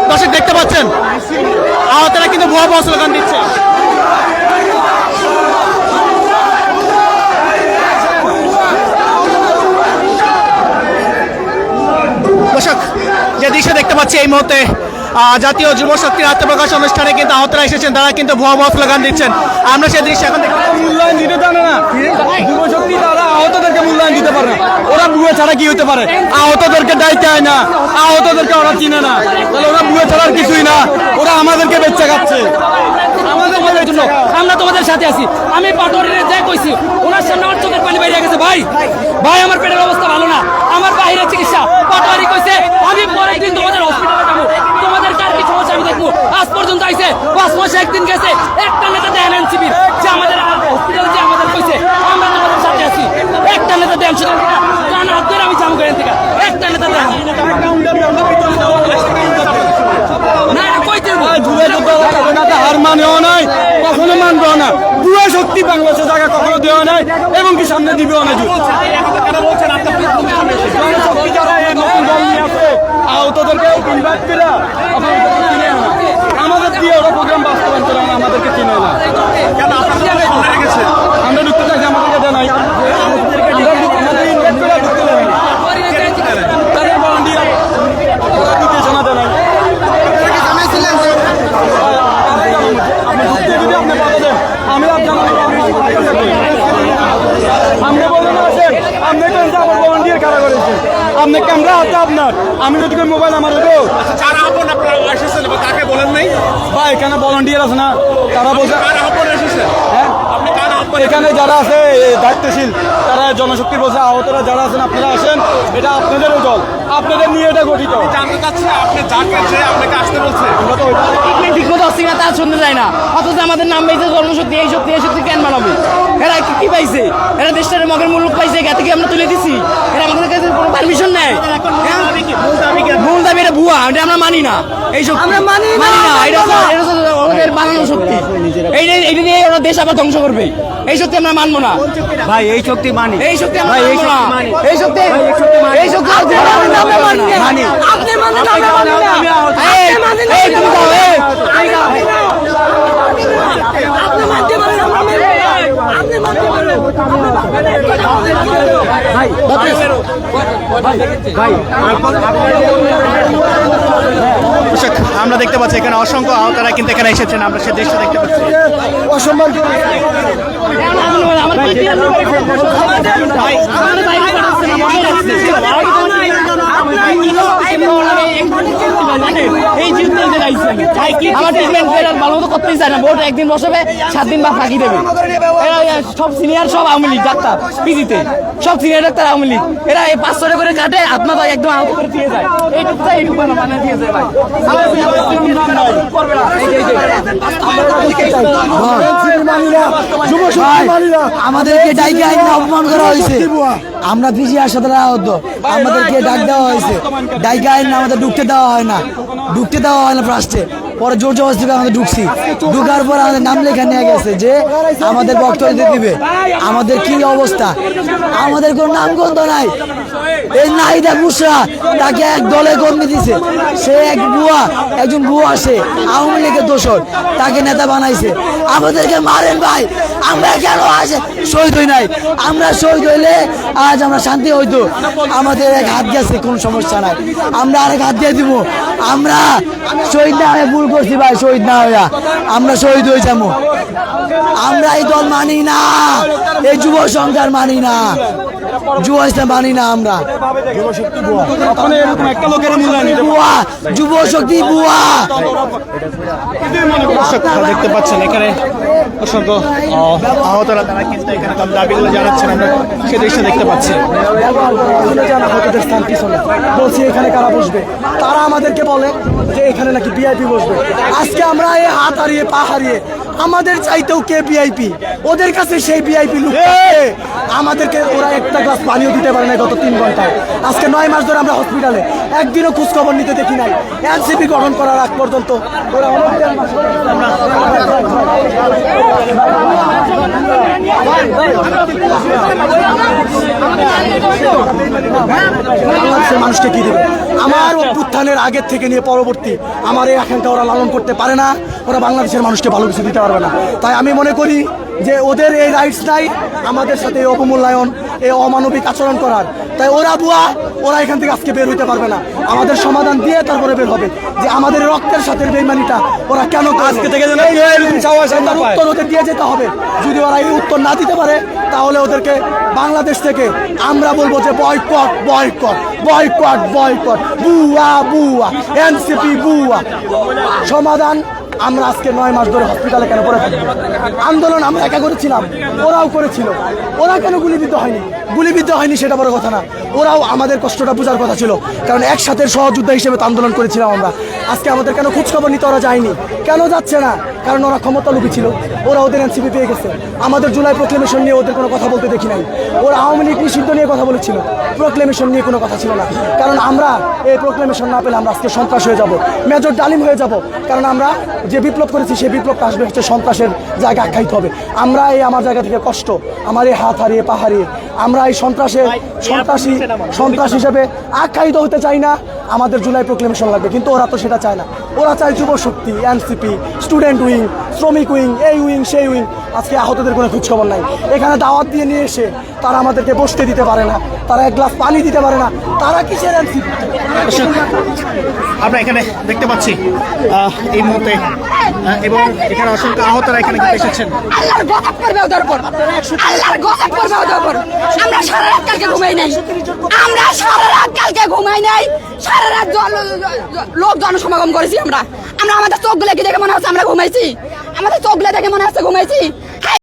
দর্শক দেখতে পাচ্ছেন আহতরা কিন্তু ভুয়া ভুয়া স্লোগান দিচ্ছে। দর্শক যে দৃশ্য দেখতে পাচ্ছি এই মুহূর্তে জাতীয় যুব শক্তির আত্মপ্রকাশ অনুষ্ঠানে কিন্তু আহতরা এসেছেন, তারা কিন্তু ভুয়া ভুয়া স্লোগান দিচ্ছেন। আমরা সেই দৃশ্য এখন মূল্যায়ন দিতে জানে না, যুব শক্তি তারা আহতদেরকে মূল্যায়ন দিতে পারে না। ওরা বুয়ে ছাড়া কি হতে পারে? আহতদেরকে দায়িত্ব হয় না, আহতদেরকে ওরা চিনে না, তাহলে ওরা বুয়ে ছাড়ার কিছুই না, ওরা আমাদেরকে বেচে খাচ্ছে। আমাদের জন্য আমরা তোমাদের সাথে আছি। আমি পাটোয়ারিরে যা কইছি ওনার সামনে আমার চোখের পানি বাইরে গেছে। ভাই ভাই আমার পেটের অবস্থা ভালো না, আমার বাইরে চিকিৎসা। পাটোয়ারি কইছে আমি পরের দিন তোমাদের হসপিটালে যাবো, তোমাদের কার কি সমস্যা আমি দেখবো। আজ পর্যন্ত আইছে 5 মাসে একদিন গেছে, একটা নেতা দেন এনসিপির যে আমাদের হসপিটালে যে আমাদের কইছে আমরা তোমাদের সাথে আছি। একটা নেতা দেন শুধু কান হাত ধরে আমি জাম করেন থেকে একটা নেতা দেন না কইতে হার মানেও নাই, কখনো মানবেও না। যুব শক্তি বাংলাদেশের জায়গা কখনো দেওয়া নাই এবং কি সামনে দিবেও না। আহতদেরকে ইনভাইট করে আমাদের দিয়ে ওরা প্রোগ্রাম বাস্তবায়ন করে না, আমাদেরকে চিনে না। আমরা ঢুকতে চাইছি, আমাদেরকে দেয় নাই। তাদের ভলান্টিয়ার নির্দেশনা দেয় নাই। আপনি ঢুকতে যদি আপনি কথা দেন, আমি আপনি বলেন আসেন, আপনি কেন আমার ভলান্টিয়ার কারা করেছেন? আপনি ক্যামেরা আছে আপনার, আমি যদি মোবাইল আমার হতো ভাই এখানে ভলান্টিয়ার আছে না, তারা বলছে হ্যাঁ এখানে যারা আছে দায়িত্বশীল তারা জনশক্তি বলছে আহতরা যারা আছেন আপনারা আসেন, এটা আপনাদেরও দল, আপনাদের নিয়ে এটা গঠিত। আমরা তো ঠিক মতো আসছি না, তা শুনতে যায় না। অথচ আমাদের নাম পাইছে জনশক্তি, এই শক্তি এই শক্তি কেন বানাবে? এরা কি পাইছে? এরা দেশটার মগের মূল্য পাইছে, গা থেকে আমরা তুলে দিছি। এরা আমাদের কাছে কোনো পারমিশন নেই। মূল দাবি এটা ভুয়া, এটা আমরা মানি না। এই শক্তি আমরা মানি না, এটা ওদের বানানো শক্তি। এইটা নিয়ে ওরা দেশ আবার ধ্বংস করবে। এই শক্তি আমরা মানবো না ভাই, এই শক্তি মানি, এই শক্তি আমরা মানবো না। এই শক্তি এই শক্তি আপনি মানেন না, আপনি মানেন না, এই তুমি যাও, এই আপনি মানতে পারেন, আপনি মানতে পারেন ভাই। আমরা দেখতে পাচ্ছি এখানে অসংখ্য আহতরা কিন্তু এখানে এসেছেন, আমরা সেই দৃশ্য দেখতে পাচ্ছি। অসম্মান ভালো মতো করতেই চায় না। ভোট একদিন বসবে, 7 দিন বা ফাঁকি দেবে। সব সিনিয়র, সব আওয়ামী লীগ ডাক্তার, পিজিতে সব সিনিয়র ডাক্তার আওয়ামী লীগ। এরা এই 500 করে কাটে, আত্মা ভাই একদম আহত করে দিয়ে যায়। এইটুকু মানে দিয়ে যায় ভাই। আমাদেরকে ডাইকে আইন অপমান করা হয়েছে। আমরা পিজি হাসপাতালে আহত, আমাদেরকে ডাক দেওয়া হয়েছে। ডাইকে আইন আমাদের ঢুকতে দেওয়া হয় না, ঢুকতে দেওয়া হয় না ফার্স্টে। পরে জোর জবরদস্তি করে আমাদের ঢুকছি, ঢুকার পর আমাদের নাম লেখা নিয়ে গেছে যে আমাদের বক্তব্য দিতে দিবে। আমাদের কি অবস্থা, আমাদের কোনো নামগন্ধ নাই। এই নাহিদা বুসরা তাকে এক দলে কর্মী দিছে, সে এক বুয়া, একজন বুয়া, সে আওয়ামী লীগের দোসর, তাকে নেতা বানাইছে। আমাদেরকে মারেন ভাই, আমরা কেন আসে শহীদ হই নাই? আমরা শহীদ হইলে আজ আমরা শান্তি হইতো। আমাদের এক হাত গেছে, কোনো সমস্যা নাই, আমরা আরেক হাত দিয়ে দিব। আমরা শহীদ না হয়ে ভুল করছি ভাই, শহীদ না হইয়া আমরা শহীদ হয়ে যাবো। আমরা এই দল মানি না, এই যুব সংঘার মানি না, যুব ইসলাম মানি না। আমরা একটা লোকের মূল্যায়ন বুয়া, যুব শক্তি বুয়া। দেখতে পাচ্ছেন এখানে অসংখ্য আহতরা, তারা কিন্তু এখানে তাদের দাবিগুলো জানাচ্ছেন, আমরা সেই দৃশ্য দেখতে পাচ্ছি। বলছি এখানে কারা বসবে, তারা আমাদেরকে বলে যে এখানে নাকি ভিআইপি বসবে। আজকে আমরা এই হাত হারিয়ে পা হারিয়ে আমাদের চাইতেও কে ভিআইপি, ওদের কাছে সেই ভিআইপি লোক। আমাদেরকে ওরা একটা গ্লাস পানিও দিতে পারে না গত 3 ঘন্টায়। আজকে 9 মাস ধরে আমরা হসপিটালে, একদিনও খোঁজ খবর নিতে দেখি নাই। এনসিপি গঠন করার আগ পর্যন্ত ওরা বাংলাদেশের মানুষকে কি দেবে? আমার অভ্যুত্থানের আগের থেকে নিয়ে পরবর্তী আমার এই আকাঙ্ক্ষা ওরা লালন করতে পারে না, ওরা বাংলাদেশের মানুষকে ভালো কিছু দিতে পারবে না। তাই আমি মনে করি যে ওদের এই রাইটস নাই আমাদের সাথে এই অবমূল্যায়ন, এই অমানবিক আচরণ করার। তাই ওরা বুয়া, ওরা এখান থেকে আজকে বের হইতে পারবে না। আমাদের সমাধান দিয়ে তারপরে বের হবে যে আমাদের রক্তের সাথে বেইমানিটা ওরা কেন আজকে থেকে উত্তর ওদের দিয়ে যেতে হবে। যদি ওরা এই উত্তর না দিতে পারে তাহলে ওদেরকে বাংলাদেশ থেকে আমরা বলবো যে বয়কট বয়কট বয়কট বয়কট, বুয়া বুয়া, এনসিপি বুয়া। সমাধান আমরা আজকে 9 মাস ধরে হসপিটালে কেন পড়ে থাকি? আন্দোলন আমরা একা করেছিলাম, ওরাও করেছিল। ওরা কেন গুলিবিদ্ধ হয়নি? গুলিবিদ্ধ হয়নি সেটা বড় কথা না, ওরাও আমাদের কষ্টটা বোঝার কথা ছিল, কারণ একসাথে সহযোদ্ধা হিসেবে তো আন্দোলন করেছিলাম আমরা। আজকে আমাদের কেন খোঁজখবর নিতে ওরা যায়নি? কেন যাচ্ছে না? কারণ ওরা ক্ষমতা লোভী ছিল, ওরা ওদের এনসিপি পেয়ে গেছে। আমাদের জুলাই প্রোক্লেমেশন নিয়ে ওদের কোনো কথা বলতে দেখি নাই। ওরা আওয়ামী লীগ নিষিদ্ধ নিয়ে কথা বলেছিল, প্রোক্লেমেশন নিয়ে কোনো কথা ছিল না। কারণ আমরা এই প্রোক্লেমেশন না পেলে আমরা আজকে সন্ত্রাস হয়ে যাব, মেজর ডালিম হয়ে যাব। কারণ আমরা যে বিপ্লব করেছি সেই বিপ্লবটা আসবে হচ্ছে সন্ত্রাসের জায়গা আখ্যায়িত হবে। আমরা এই আমার জায়গা থেকে কষ্ট, আমার এই হাত হারিয়ে পা হারিয়ে আমরা এই সন্ত্রাসী হিসেবে আখ্যায়িত হতে চাই না। আমাদের জুলাই প্রোক্লেমেশন লাগবে, কিন্তু ওরা তো সেটা চায় না। ওরা চায় যুব শক্তি, এনসিপি, স্টুডেন্ট উইং, শ্রমিক উইং, এই উইং সেই উইং। আজকে আহতদের কোনো খোঁজখবর নাই। এখানে দাওয়াত দিয়ে নিয়ে এসে তারা আমাদেরকে বসতে দিতে পারে না, তারা এক গ্লাস পানি দিতে পারে না। তারা কিসের এনসিপি? আমরা এখানে দেখতে পাচ্ছি এই মুহূর্তে এবং এখানে অসংখ্য আহতরা এখানে কিন্তু এসেছেন। আল্লাহর গজব করবে ওদের উপর, আল্লাহর গজব করবে ওদের উপর। আমরা সারা রাত কালকে ঘুমাই নাই, আমরা সারা রাত কালকে ঘুমাই নাই। সারা রাত লোক জনসমাগম করেছি আমরা। আমাদের চোখগুলো কি দেখে মনে হচ্ছে আমরা ঘুমাইছি? আমাদের চোখগুলো দেখে মনে হচ্ছে ঘুমাইছি?